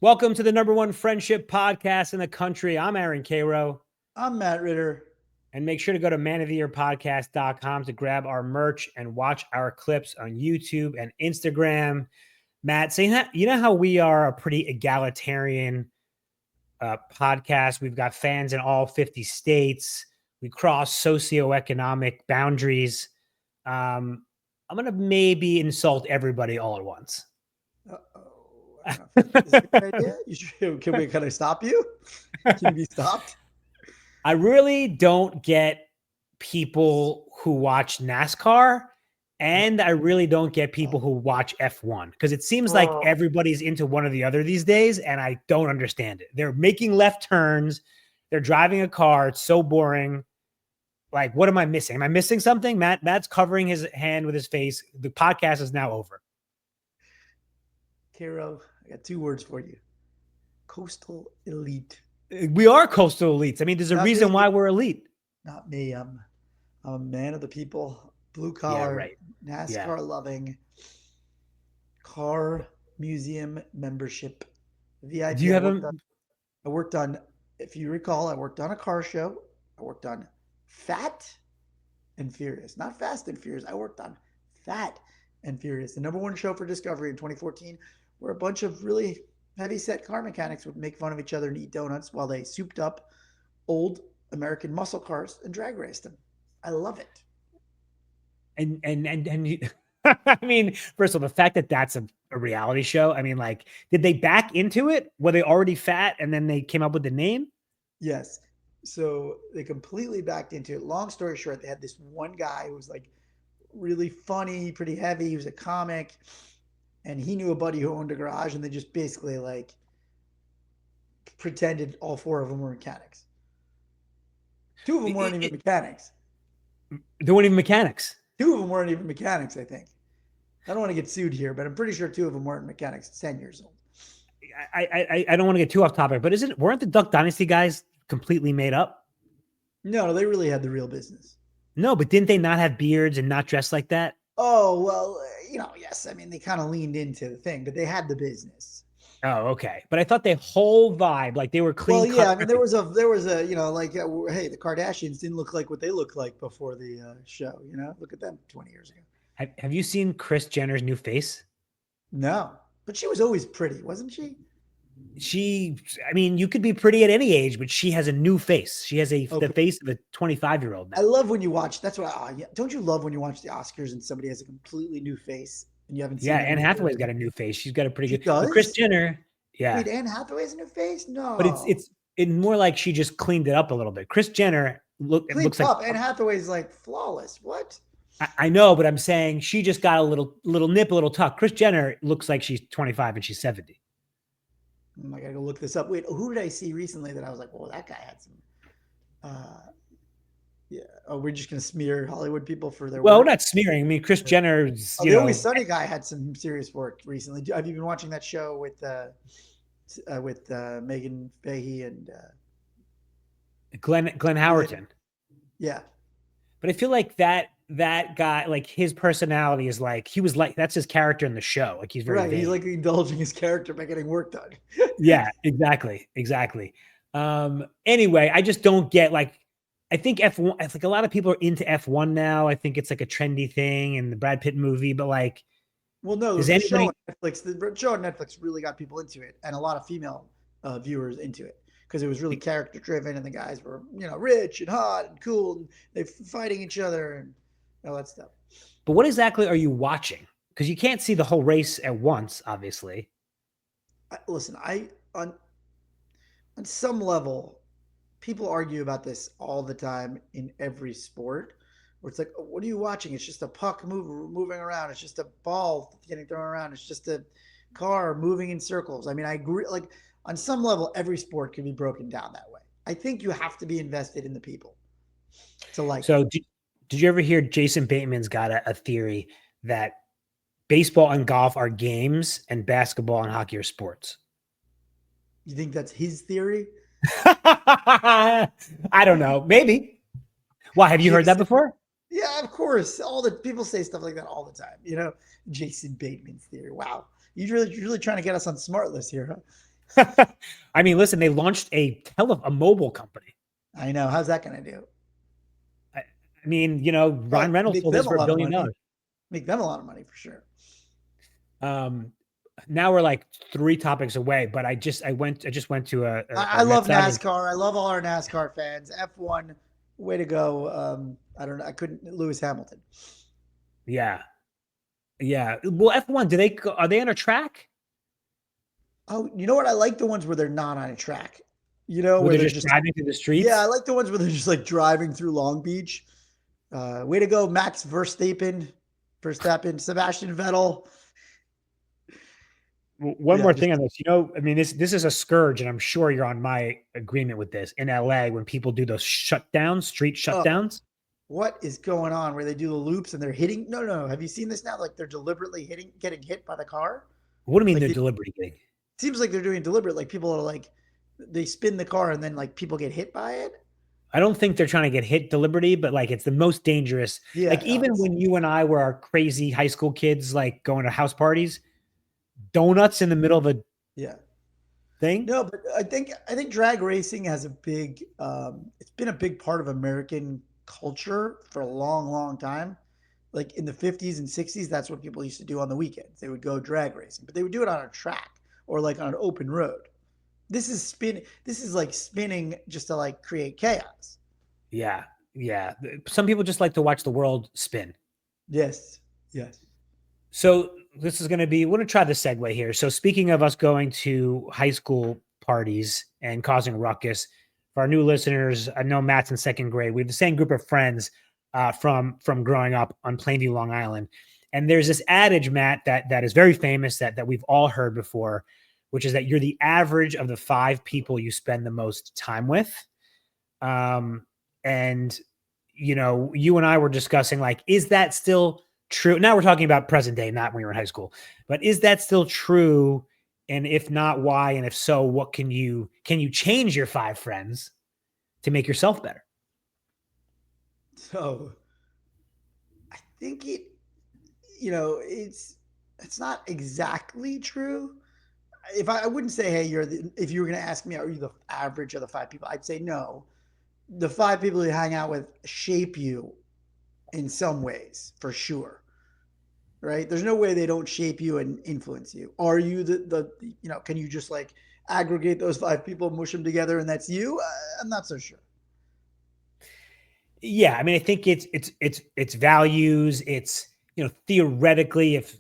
Welcome to the number one friendship podcast in the country. I'm Aaron Karo. I'm Matt Ritter. And make sure to go to manoftheyearpodcast.com to grab our merch and watch our clips on YouTube and Instagram. Matt, so you know how we are a pretty egalitarian podcast. We've got fans in all 50 states. We cross socioeconomic boundaries. I'm going to maybe insult everybody all at once. I don't know if this is a good idea. Can we kind of stop you? Can you be stopped? I really don't get people who watch NASCAR, and I really don't get people who watch F1 because it seems like everybody's into one or the other these days, and I don't understand it. They're making left turns. They're driving a car. It's so boring. Like, what am I missing? Am I missing something? Matt's covering his hand with his face. The podcast is now over. Karo, I got two words for you. Coastal elite. We are coastal elites. I mean, there's a reason why we're elite. Not me. I'm a man of the people, blue collar, NASCAR loving, car museum membership, VIP. Do you have I worked on, if you recall, I worked on a car show. I worked on Fat and Furious, not Fast and Furious. I worked on Fat and Furious, the number one show for Discovery in 2014, where a bunch of really heavy-set car mechanics would make fun of each other and eat donuts while they souped up old American muscle cars and drag raced them. I love it. And you, I mean, first of all, the fact that that's a reality show. I mean, like, did they back into it? Were they already fat and then they came up with the name? Yes. So they completely backed into it. Long story short, they had this one guy who was like really funny, pretty heavy. He was a comic. And he knew a buddy who owned a garage, and they just basically like pretended all four of them were mechanics. Two of them weren't even mechanics. They weren't even mechanics. Two of them weren't even mechanics, I think. I don't want to get sued here, but I'm pretty sure two of them weren't mechanics. 10 years old. I don't want to get too off topic, but weren't the Duck Dynasty guys completely made up? No, they really had the real business. No, but didn't they not have beards and not dress like that? Oh, well, yes. I mean, they kind of leaned into the thing, but they had the business. Oh, okay. But I thought the whole vibe, like they were clean. Well, yeah. I mean, there was a, like, hey, the Kardashians didn't look like what they looked like before the show. Look at them 20 years ago. Have you seen Kris Jenner's new face? No, but she was always pretty, wasn't she? I mean, you could be pretty at any age, but she has a new face. She has the face of a 25-year-old now. I love when you watch. That's why. Don't you love when you watch the Oscars and somebody has a completely new face and you haven't seen? Yeah, Anne Hathaway's got a new face. She's got a pretty good. Does? Kris Jenner. Yeah. Wait, Anne Hathaway has a new face? No. But it's more like she just cleaned it up a little bit. Kris Jenner looks like Anne Hathaway's like flawless. What? I know, but I'm saying she just got a little nip, a little tuck. Kris Jenner looks like she's 25 and she's 70. I gotta go look this up. Wait, who did I see recently that I was like, well, that guy had some yeah. Oh, we're just gonna smear Hollywood people for their work. We're not smearing. I mean, Kris Jenner's the Always Sunny guy had some serious work recently. Have you been watching that show with Megan Fahey and Glenn Howerton? Yeah. But I feel like that guy, like his personality is like, that's his character in the show. Like he's very right. He's like indulging his character by getting work done. Yeah, exactly. Anyway, I just don't get I think F1, I think a lot of people are into F1 now. I think it's like a trendy thing and the Brad Pitt movie, but like, well, no, the show on Netflix really got people into it and a lot of female viewers into it. Because it was really character driven and the guys were, rich and hot and cool and they're fighting each other and all that stuff. But what exactly are you watching? Because you can't see the whole race at once, obviously. Listen, on some level, people argue about this all the time in every sport. Where it's like, what are you watching? It's just a puck moving around. It's just a ball getting thrown around. It's just a car moving in circles. I mean, I agree. Like, on some level, every sport can be broken down that way. I think you have to be invested in the people to like. So did you ever hear Jason Bateman's got a theory that baseball and golf are games and basketball and hockey are sports? You think that's his theory? I don't know. Maybe. Why? Have you heard that before? Yeah, of course. All the people say stuff like that all the time. Jason Bateman's theory. Wow. You're really trying to get us on smart list here, huh? I mean, listen, they launched a mobile company. I know. How's that going to do? I mean, you know, Ryan Oh, Reynolds make sold his them a for a lot of billion money. dollars. Make them a lot of money for sure. Um, now we're like three topics away, but I just went to I a Red love Sox game. NASCAR. I love all our NASCAR fans. F1, way to go. I don't know. I couldn't. Lewis Hamilton. Yeah, yeah. Well, F1, are they on a track? Oh, you know what? I like the ones where they're not on a track. You know, Where where they're they're just just, driving through the yeah, I streets? like the ones where they're just like driving through Long Beach. Way to go, Max Verstappen, Sebastian Vettel. One Yeah, more just thing on this. You know, I mean, this is a scourge, and I'm sure you're on my agreement with this. In LA, when people do those shutdowns, street oh, shutdowns, what is going on? Where they do the loops and they're hitting? No, no, no. Have you seen this now? Like they're deliberately getting hit by the car. what do you mean Like they're they deliberating? seems like they're doing it deliberate. Like people are like they spin the car and then like people get hit by it. I don't think they're trying to get hit deliberately, but like it's the most dangerous. Yeah, Like no, even when you and I were our crazy high school kids, like going to house parties, donuts in the middle of a yeah. thing. No, but I think drag racing has a big it's been a big part of American culture for a long, long time. Like in the 50s and 60s, that's what people used to do on the weekends. They would go drag racing, but they would do it on a track or like on an open road. This is like spinning just to like create chaos. Yeah, yeah. Some people just like to watch the world spin. Yes. Yes. So this is going to be. We're going to try the segue here. So speaking of us going to high school parties and causing ruckus, for our new listeners, I know Matt's in second grade. We have the same group of friends from growing up on Plainview, Long Island, and there's this adage, Matt, that is very famous that we've all heard before, which is that you're the average of the five people you spend the most time with. And you know, you and I were discussing like, is that still true? Now we're talking about present day, not when you were in high school, but is that still true? And if not, why? And if so, what can you change your five friends to make yourself better? So I think it's not exactly true. If I wouldn't say, hey, if you were going to ask me, are you the average of the five people? I'd say no. The five people you hang out with shape you in some ways, for sure. Right? There's no way they don't shape you and influence you. Are you can you just like aggregate those five people, mush them together, and that's you? I'm not so sure. Yeah, I mean, I think it's values. It's, you know, theoretically, if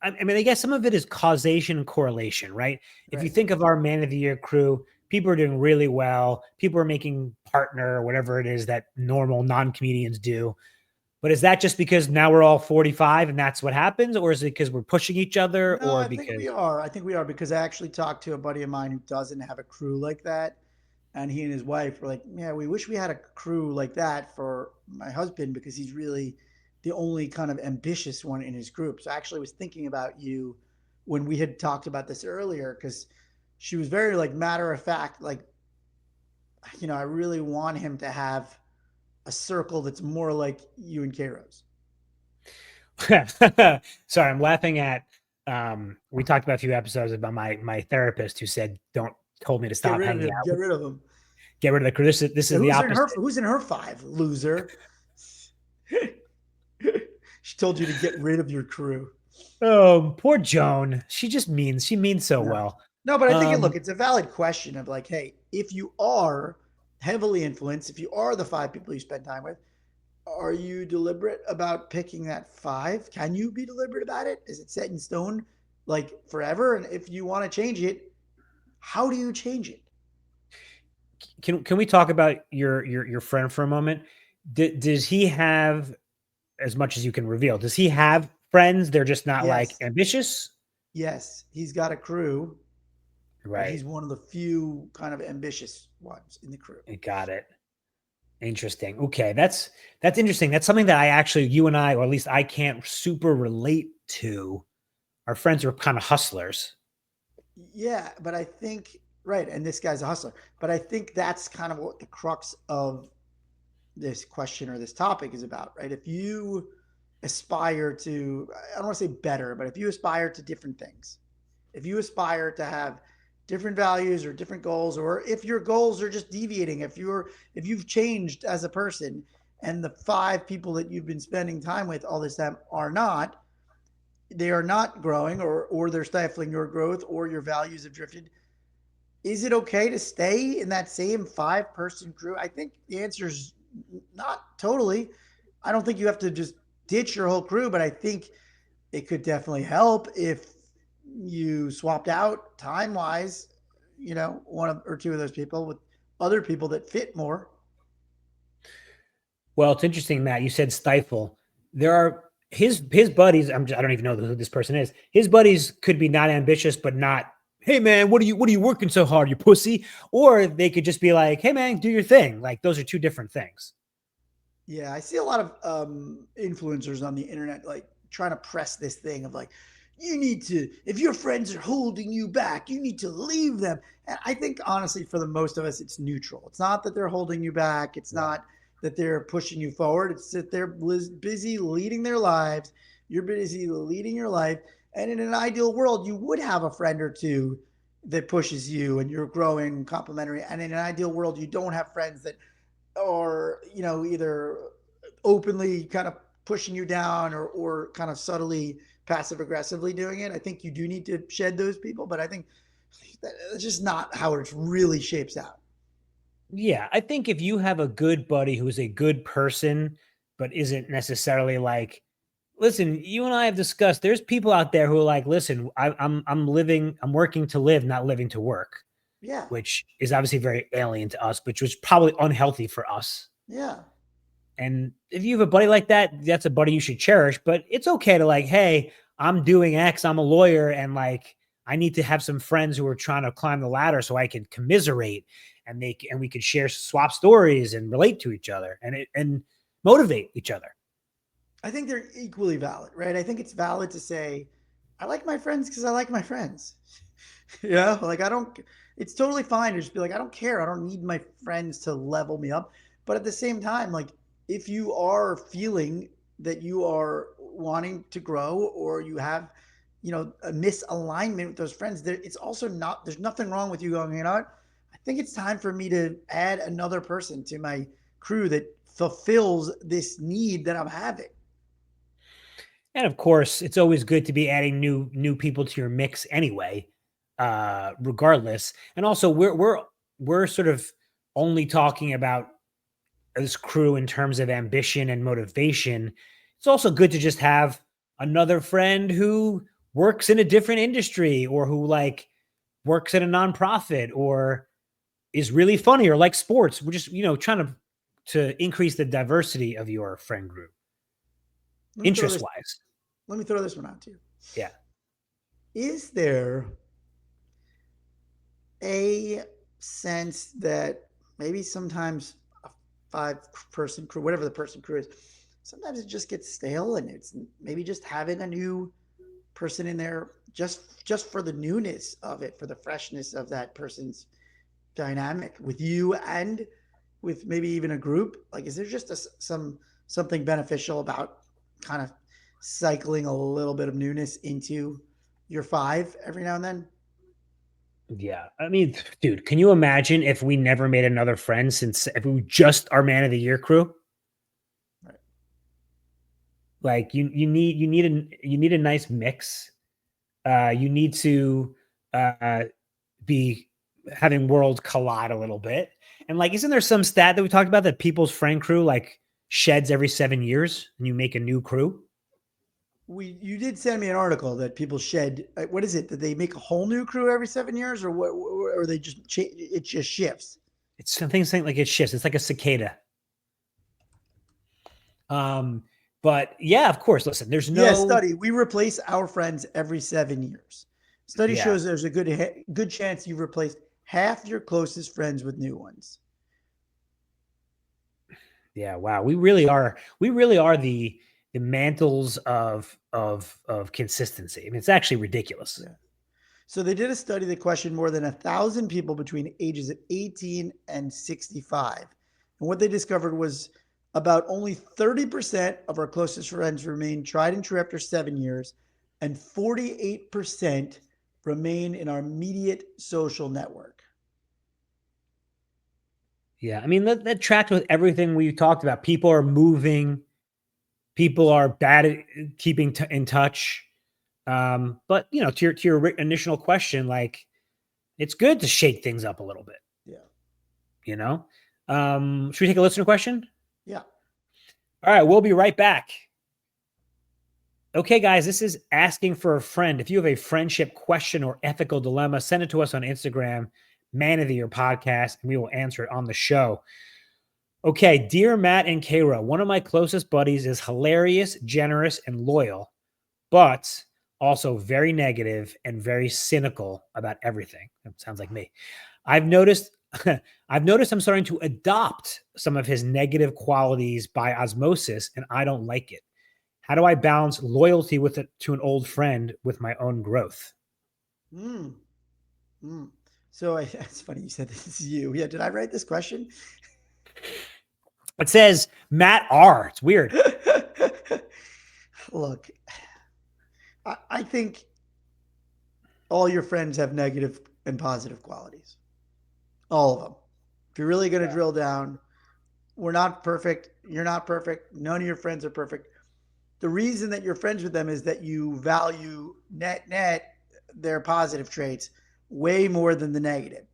I mean, I guess some of it is causation and correlation, right? If you Right. think of our Man of the Year crew, people are doing really well. People are making partner or whatever it is that normal non comedians do. But is that just because now we're all 45 and that's what happens, or is it because we're pushing each other, No, or I think we because are. I think we are because I actually talked to a buddy of mine who doesn't have a crew like that. And he and his wife were like, yeah, we wish we had a crew like that for my husband because he's really the only kind of ambitious one in his group. So I actually was thinking about you when we had talked about this earlier because she was very like matter of fact, like, I really want him to have a circle that's more like you and Karo's. sorry, I'm laughing at we talked about a few episodes about my therapist who said don't told me to Get stop rid of hanging him. out Get with, rid of him. get rid of the crew. This Yeah, is the opposite. who's in her five, loser? She told you to get rid of your crew. Oh, poor Joan. She means so No. well. No, but I think Um, it's a valid question of like, hey, if you are heavily influenced, if you are the five people you spend time with, are you deliberate about picking that five? Can you be deliberate about it? Is it set in stone like forever? And if you want to change it, how do you change it? can we talk about your friend for a moment? Does he have, as much as you can reveal, does he have friends? They're just not like Yes. ambitious, Yes. He's got a crew, but right? he's one of the few kind of ambitious ones in the crew. I got it. Interesting. Okay, that's interesting. That's something that I actually, you and I, or at least I can't super relate to. Our friends are kind of hustlers. Yeah, but I think right, and this guy's a hustler. But I think that's kind of what the crux of this question or this topic is about, right? If you aspire to, I don't want to say better, but if you aspire to different things, if you aspire to have different values or different goals, or if your goals are just deviating, if you've changed as a person and the five people that you've been spending time with all this time they are not growing, or they're stifling your growth, or your values have drifted, is it okay to stay in that same five-person crew? I think the answer is not totally. I don't think you have to just ditch your whole crew, but I think it could definitely help if you swapped out time wise, one or two of those people with other people that fit more. Well, it's interesting, Matt. You said stifle. There are his buddies. I don't even know who this person is. His buddies could be not ambitious, but not. Hey man, what are you working so hard, you pussy? Or they could just be like, hey man, do your thing. Like those are two different things. Yeah, I see a lot of influencers on the internet like trying to press this thing of like, you need to, if your friends are holding you back, you need to leave them. And I think honestly, for the most of us, it's neutral. It's not that they're holding you back. It's Yeah. not that they're pushing you forward. It's that they're busy leading their lives. You're busy leading your life. And in an ideal world, you would have a friend or two that pushes you and you're growing complimentary. And in an ideal world, you don't have friends that or either openly kind of pushing you down or kind of subtly passive aggressively doing it. I think you do need to shed those people, but I think that's just not how it really shapes out. Yeah, I think if you have a good buddy who's a good person, but isn't necessarily like, listen, you and I have discussed. There's people out there who are like, listen, I'm living, I'm working to live, not living to work, Yeah, which is obviously very alien to us, which was probably unhealthy for us. yeah. And if you have a buddy like that, that's a buddy you should cherish. But it's okay to like, hey, I'm doing X, I'm a lawyer, and like I need to have some friends who are trying to climb the ladder so I can commiserate and we can share swap stories and relate to each other and motivate each other. I think they're equally valid, right? I think it's valid to say, I like my friends because I like my friends. Like I don't, it's totally fine to just be like, I don't care. I don't need my friends to level me up. But at the same time, like if you are feeling that you are wanting to grow or you have, a misalignment with those friends, it's also not, there's nothing wrong with you going, I think it's time for me to add another person to my crew that fulfills this need that I'm having. And of course, it's always good to be adding new people to your mix anyway, regardless. And also, we're sort of only talking about this crew in terms of ambition and motivation. It's also good to just have another friend who works in a different industry or who like works at a nonprofit or is really funny or like sports. We're just, trying to increase the diversity of your friend group, Let me throw interest this. wise. Let me throw this one out to you. Yeah. Is there a sense that maybe sometimes a five-person crew, whatever the person crew is, sometimes it just gets stale, and it's maybe just having a new person in there just for the newness of it, for the freshness of that person's dynamic with you and with maybe even a group. Like, is there just something beneficial about kind of cycling a little bit of newness into your five every now and then? Yeah. I mean, dude, can you imagine if we never made another friend since if we were just our man of the year crew? Right. Like you need a nice mix. You need to uh be having worlds collide a little bit. And like, isn't there some stat that we talked about that people's friend crew like sheds every 7 years and you make a new crew? You did send me an article that people shed. What is it? Did they make a whole new crew every 7 years, or what? Or they just it just shifts? It's something saying like it shifts. It's like a cicada. Um, but yeah, of course. Listen, there's Yeah, no, study. We replace our friends every 7 years. Study yeah, shows there's a good chance you've replaced half your closest friends with new ones. yeah. Wow, we really are the mantles of consistency. I mean, it's actually ridiculous. Yeah. So they did a study that questioned more than 1,000 people between ages of 18 and 65. And what they discovered was about only 30% of our closest friends remain tried and true after 7 years, and 48% remain in our immediate social network. Yeah, I mean that tracks with everything we talked about. People are moving. People are bad at keeping in touch. But to your initial question, like it's good to shake things up a little bit. Yeah. You know. Should we take a listener question? Yeah. All right, we'll be right back. Okay, guys, this is asking for a friend. If you have a friendship question or ethical dilemma, send it to us on Instagram, Man of the Year Podcast, and we will answer it on the show. Okay, dear Matt and Kara, one of my closest buddies is hilarious, generous, and loyal, but also very negative and very cynical about everything. That sounds like me. I've noticed I'm starting to adopt some of his negative qualities by osmosis, and I don't like it. How do I balance loyalty to an old friend with my own growth? Mm, mm. So it's funny you said this is you. Yeah. Did I write this question? It says Matt R. It's weird. Look, I think all your friends have negative and positive qualities. All of them. If you're really going to drill down, we're not perfect. You're not perfect. None of your friends are perfect. The reason that you're friends with them is that you value net their positive traits way more than the negative.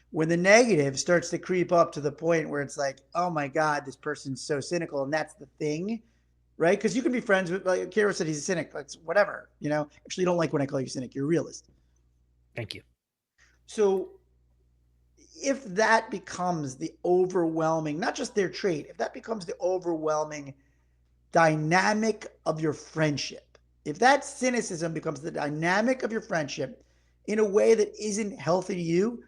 When the negative starts to creep up to the point where it's like, oh my God, this person's so cynical, and that's the thing, right? Because you can be friends with, like Kara said, he's a cynic, like whatever, you know. Actually, you don't like when I call you cynic. You're a realist. Thank you. So if that becomes the overwhelming, not just their trait, if that becomes the overwhelming dynamic of your friendship, if that cynicism becomes the dynamic of your friendship in a way that isn't healthy to you,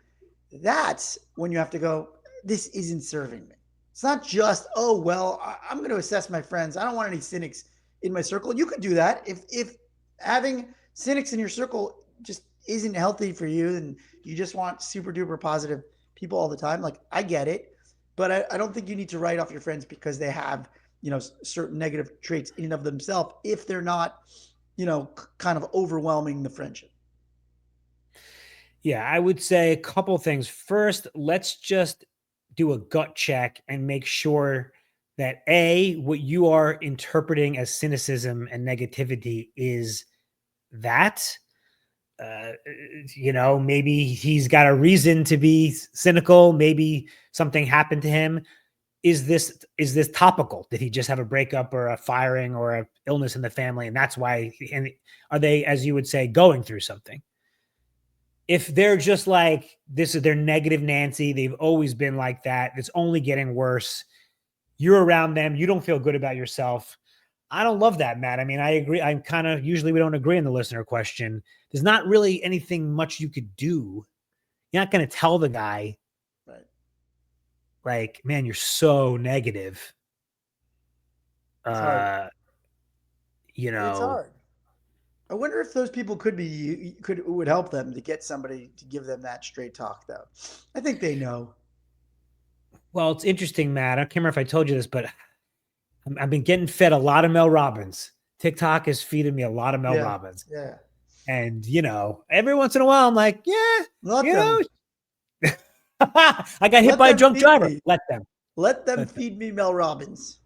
that's when you have to go, this isn't serving me. It's not just, oh, well, I'm going to assess my friends. I don't want any cynics in my circle. You could do that. If having cynics in your circle just isn't healthy for you and you just want super duper positive people all the time, like I get it. But I don't think you need to write off your friends because they have, certain negative traits in and of themselves if they're not, kind of overwhelming the friendship. Yeah, I would say a couple things. First, let's just do a gut check and make sure that A, what you are interpreting as cynicism and negativity is that. Uh, maybe he's got a reason to be cynical. Maybe something happened to him. Is this topical? Did he just have a breakup or a firing or a illness in the family, and that's why? And are they, as you would say, going through something? If they're just like this is their negative Nancy, they've always been like that. It's only getting worse. You're around them. You don't feel good about yourself. I don't love that, Matt. I mean, I agree. I'm kind of usually we don't agree on the listener question. There's not really anything much you could do. You're not going to tell the guy, Right. like, man, you're so negative. It's hard. Uh, you It's know, hard. I wonder if those people would help them to get somebody to give them that straight talk though. I think they know. well, it's interesting, Matt. I can't remember if I told you this, but I've been getting fed a lot of Mel Robbins. TikTok is feeding me a lot of Mel Yeah. Robbins. Yeah. And, every once in a while, I'm like, yeah, Let you them. know, I got hit Let by a them drunk feed driver. me. Let them. Let them Let them. feed me Mel Robbins.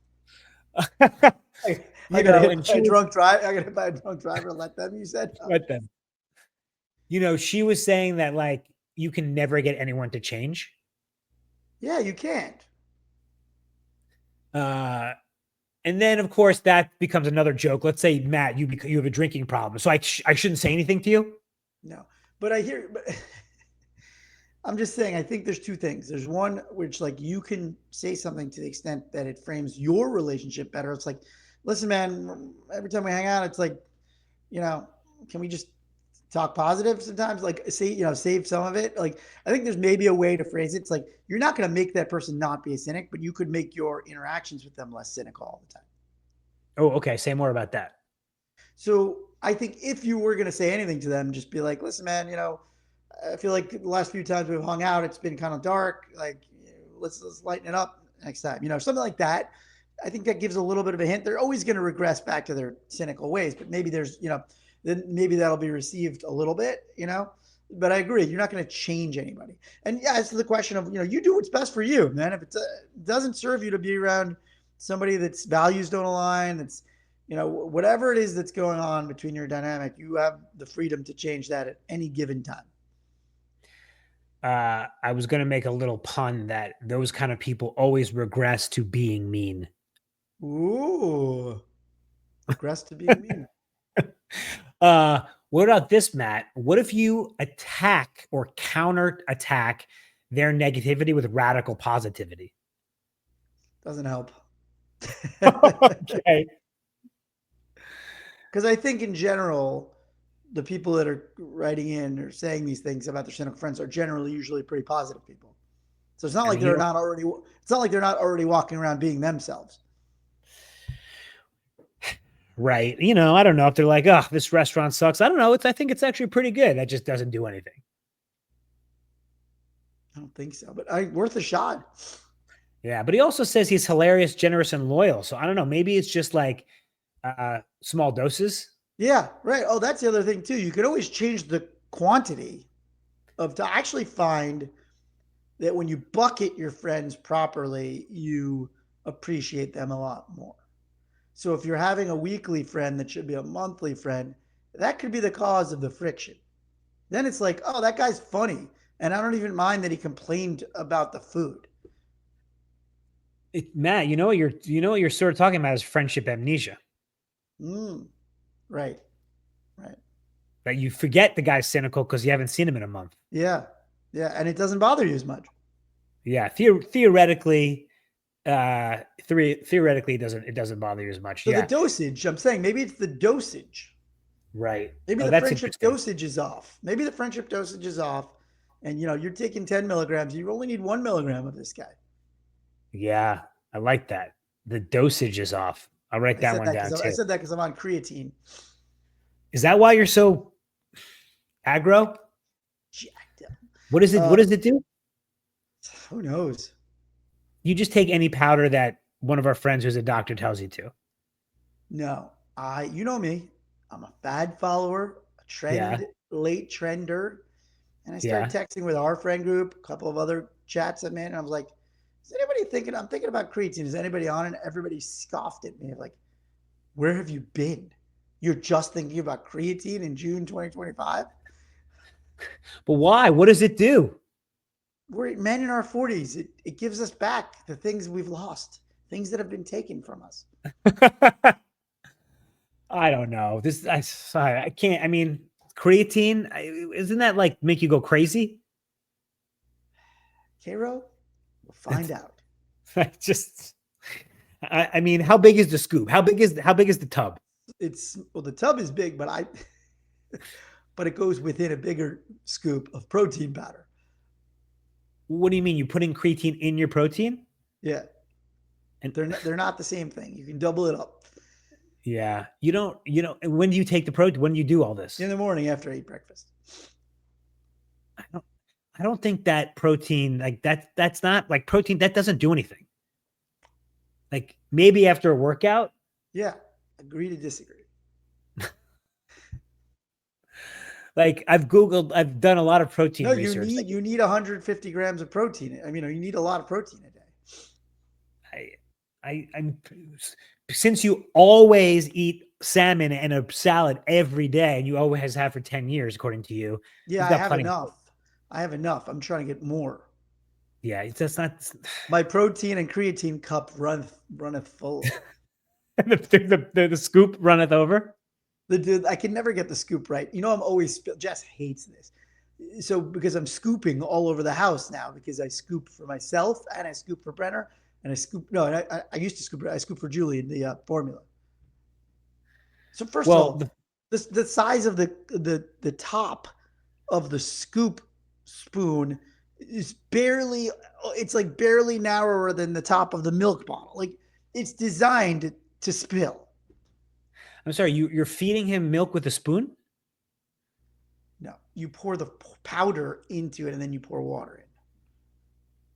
I you got know, hit and by she a was, drunk driver. I got hit by a drunk driver. Let them. You said. let them. She was saying that, like, you can never get anyone to change. Yeah, you can't. Uh, and then, of course, that becomes another joke. Let's say, Matt, you have a drinking problem. So I shouldn't say anything to you? No, but I hear. But I'm just saying. I think there's two things. There's one which like you can say something to the extent that it frames your relationship better. It's like, listen, man. Every time we hang out, it's like, you know, can we just talk positive sometimes? Like, say, save some of it. Like, I think there's maybe a way to phrase it. It's like you're not going to make that person not be a cynic, but you could make your interactions with them less cynical all the time. Oh, okay. Say more about that. So I think if you were going to say anything to them, just be like, listen, man, I feel like the last few times we've hung out, it's been kind of dark. Like, let's lighten it up next time. Something like that. I think that gives a little bit of a hint. They're always going to regress back to their cynical ways, but maybe there's then maybe that'll be received a little bit, you know. But I agree, you're not going to change anybody. And yeah, it's the question of, you do what's best for you, man. If it doesn't serve you to be around somebody that's values don't align, that's, whatever it is that's going on between your dynamic, you have the freedom to change that at any given time. I was going to make a little pun that those kind of people always regress to being mean. Ooh, regress to being mean. What about this, Matt? What if you attack or counter attack their negativity with radical positivity? Doesn't help. Okay. Because I think in general, the people that are writing in or saying these things about their cynical friends are generally usually pretty positive people. So it's not I like mean, you they're don't, not already. It's not like they're not already walking around being themselves. right. I don't know if they're like, oh, this restaurant sucks. I don't know. I think it's actually pretty good. That just doesn't do anything. I don't think so, but worth a shot. Yeah. But he also says he's hilarious, generous, and loyal. So I don't know. Maybe it's just like small doses. Yeah, right. Oh, that's the other thing too. You could always change the quantity to actually find that when you bucket your friends properly, you appreciate them a lot more. So if you're having a weekly friend that should be a monthly friend, that could be the cause of the friction. Then it's like, oh, that guy's funny. And I don't even mind that he complained about the food. Matt, you know what you're sort of talking about is friendship amnesia. Mm, right, right. That you forget the guy's cynical because you haven't seen him in a month. Yeah, yeah. And it doesn't bother you as much. Yeah, theoretically, theoretically, it doesn't bother you as much. So the Yeah, dosage, I'm saying maybe it's the dosage. right. Maybe Oh, the that's friendship interesting. dosage is off. Maybe the friendship dosage is off. And you're taking 10 milligrams. You only need 1 milligram of this guy. Yeah, I like that. The dosage is off. I'll write I that said one that because down I too. said that because I'm on creatine. Is that why you're so aggro? Jacked up. What is it? What does it do? Who knows? You just take any powder that one of our friends who's a doctor tells you to. No, you know me. I'm a fad follower, a Yeah, late trender. And I started yeah. texting with our friend group, a couple of other chats I'm in. And I was like, is anybody thinking? I'm thinking about creatine. Is anybody on it? Everybody scoffed at me. Like, where have you been? You're just thinking about creatine in June 2025? But why? What does it do? We're men in our 40s. It gives us back the things we've lost, things that have been taken from us. I don't know. I can't. I mean, creatine isn't that like make you go crazy? Karo, we'll find out. I just, I mean, how big is the scoop? How big is the tub? The tub is big, but it goes within a bigger scoop of protein powder. What do you mean? You putting creatine in your protein? Yeah, And they're not the same thing. You can double it up yeah, you don't. When do you take the protein? When do you do all in this? the morning after I eat breakfast. I don't. I don't think that protein like that. That's not like protein. That doesn't do anything. Like maybe after a workout. Yeah, agree to disagree. Like I've googled. I've done a lot of No, protein you research. need Like you need 150 grams of protein. I mean, you need a lot of protein a day. I, I'm since you always eat salmon and a salad every day, and you always have for 10 years, according to you, Yeah, you've I got have plenty. enough. I have enough. I'm trying to get more. Yeah, it's that's not My protein and creatine cup runneth full. the scoop runneth over. I can never get the scoop right. I'm always Jess hates this. So because I'm scooping all over the house now because I scoop for myself and I scoop for Brenner and I scoop no, and I used to scoop. I scoop for Julie in the formula. So first of Well, all, the size of the top of the scoop spoon is barely it's like barely narrower than the top of the milk bottle. Like it's designed to spill. I'm sorry, you're feeding him milk with a spoon? No, you pour the powder into it and then you pour water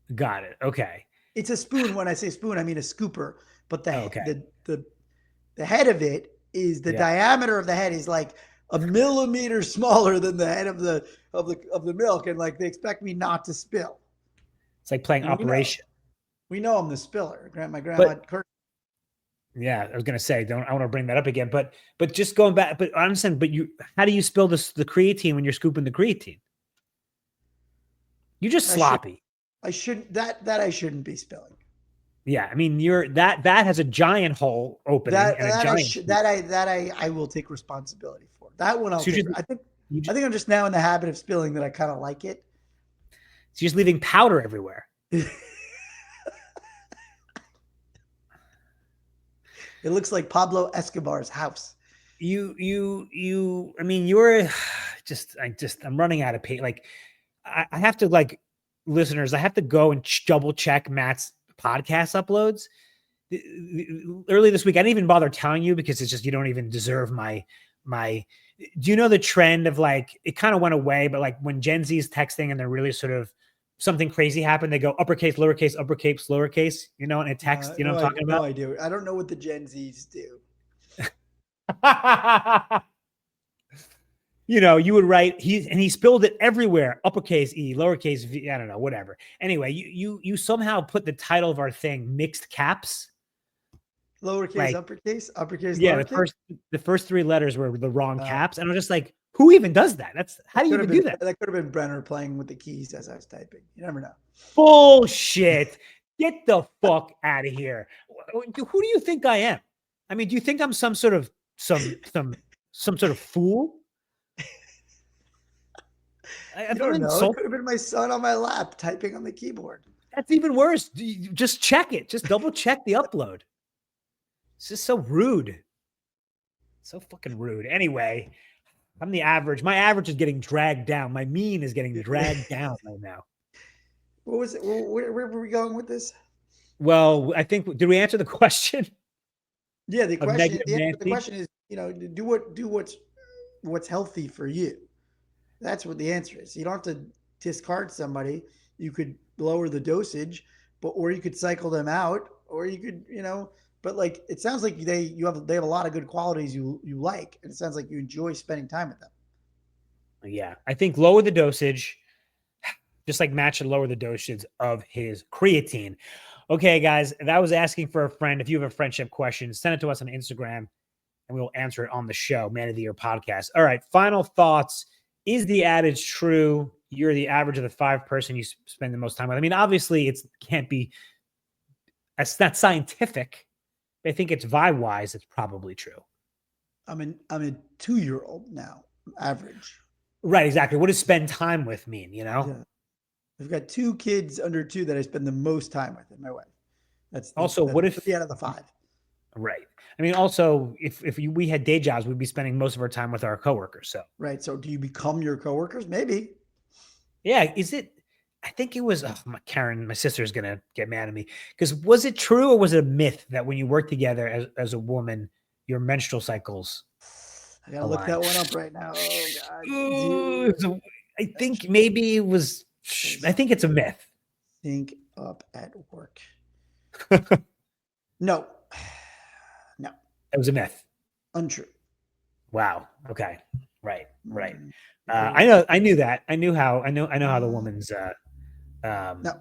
in. Got it. Okay. It's a spoon. When I say spoon, I mean a scooper. But Okay. the head of it is the Yeah. diameter of the head is like a millimeter smaller than the head of the milk, and like they expect me not to spill. It's like playing And Operation. we know I'm the spiller. My grandma. But yeah, I was gonna say, don't I want to bring that up again, but just going back, but I understand, but how do you spill the creatine when you're scooping the creatine? You're just sloppy. I shouldn't that I shouldn't be spilling. Yeah, I mean, that has a giant hole opening and a giant. I will take responsibility for. That one I'll So take. just, I think I'm just now in the habit of spilling that I kind of like it. So you're just leaving powder everywhere. It looks like Pablo Escobar's house. I mean, you're I'm running out of pain. Like, I have to, like, listeners, I have to go and double check Matt's podcast uploads. Early this week, I didn't even bother telling you because it's just, you don't even deserve my. Do you know the trend of, like, it kind of went away, but like when Gen Z is texting and they're really sort of something crazy happened, they go uppercase, lowercase, uppercase, lowercase, you know, in a text, you know what I'm talking about? No, I do. I don't know what the Gen Zs do. You know, you would write he spilled it everywhere, uppercase E, lowercase V, I don't know, whatever. Anyway, you somehow put the title of our thing mixed caps. Lowercase, like, uppercase, yeah, lowercase. the first three letters were the wrong caps, and I'm just like, who even does that? How do you even do that? That could have been Brenner playing with the keys as I was typing. You never know. Bullshit. Get the fuck out of here. Who do you think I am? I mean, do you think I'm some sort of fool? I don't know. It could have been my son on my lap typing on the keyboard. That's even worse. Just check it. Just double check the upload. It's just so rude. So fucking rude. Anyway, I'm the average. My average is getting dragged down. My mean is getting dragged down right now. What was it? Where were we going with this? Well, I think, did we answer the question? Yeah, the question is, do what's healthy for you. That's what the answer is. You don't have to discard somebody. You could lower the dosage, or you could cycle them out, or you could, but like, it sounds like they have a lot of good qualities you like, and it sounds like you enjoy spending time with them. Yeah, I think lower the dosage, just like Matt should lower the dosage of his creatine. Okay, guys, that was asking for a friend. If you have a friendship question, send it to us on Instagram, and we will answer it on the show, Man of the Year podcast. All right, final thoughts. Is the adage true? You're the average of the 5 person you spend the most time with. I mean, obviously, it's not scientific. I think it's vibe-wise, it's probably true. I'm a 2-year-old now, average. Right, exactly. What does spend time with mean, you know? Yeah. I've got 2 kids under 2 that I spend the most time with, and my wife. That's also, what if the out of the 5? Right. I mean, also, if we had day jobs, we'd be spending most of our time with our coworkers. So right. So do you become your coworkers? Maybe. Yeah. Is it? I think it was. Karen, my sister's gonna get mad at me, because was it true or was it a myth that when you work together as a woman, your menstrual cycles? I gotta look that one up right now. Oh God. I think maybe it was. I think it's a myth. Think up at work. No. It was a myth. Untrue. Wow. Okay. Right. I knew that. I know how the woman's no,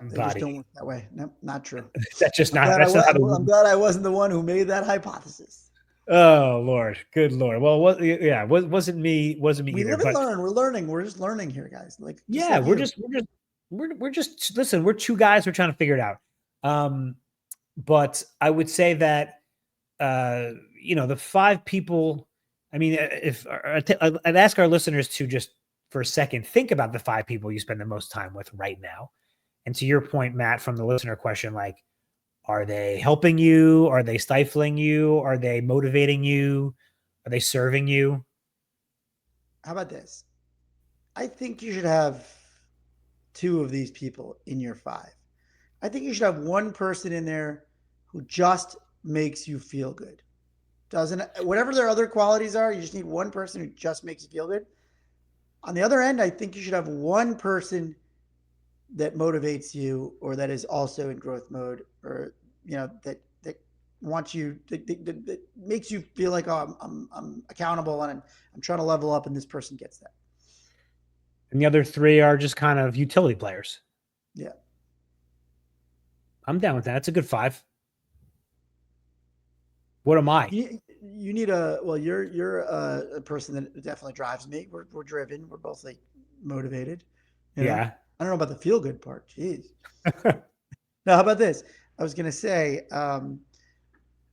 they just don't work that way. No, not true. That's just not. I'm glad I wasn't the one who made that hypothesis. Oh Lord, good Lord. Well, wasn't me We either. Live and learn. We're learning. We're just learning here, guys. Like, yeah, we're just listen. We're 2 guys. We're trying to figure it out. But I would say that the 5 people. I mean, if I'd ask our listeners to just for a second think about the 5 people you spend the most time with right now. And to your point, Matt, from the listener question, like, are they helping you? Are they stifling you? Are they motivating you? Are they serving you? How about this? I think you should have 2 of these people in your 5. I think you should have one person in there who just makes you feel good. Whatever their other qualities are, you just need one person who just makes you feel good. On the other end, I think you should have one person that motivates you, or that is also in growth mode, or that wants you, that makes you feel like, oh, I'm accountable and I'm trying to level up, and this person gets that. And the other three are just kind of utility players. Yeah. I'm down with that. It's a good 5. What am I? You need a, well, you're a person that definitely drives me. We're driven. We're both like motivated. You know, Yeah. I don't know about the feel good part. Jeez. Now, how about this? I was gonna say,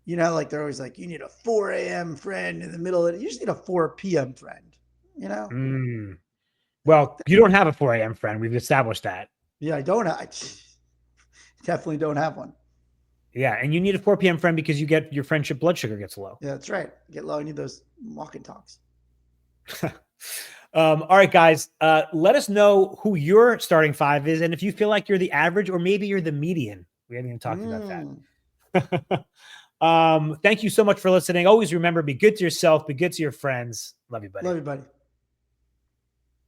like they're always like, you need a 4 a.m. friend in the middle of it. You just need a 4 p.m. friend. You know? Mm. Well, you don't have a 4 a.m. friend. We've established that. Yeah, I definitely don't have one. Yeah. And you need a 4 p.m. friend because your friendship blood sugar gets low. Yeah, that's right. Get low. I need those walk and talks. All right, guys. Let us know who your starting 5 is, and if you feel like you're the average or maybe you're the median. We haven't even talked about that. Thank you so much for listening. Always remember, be good to yourself, be good to your friends. Love you, buddy. Love you, buddy.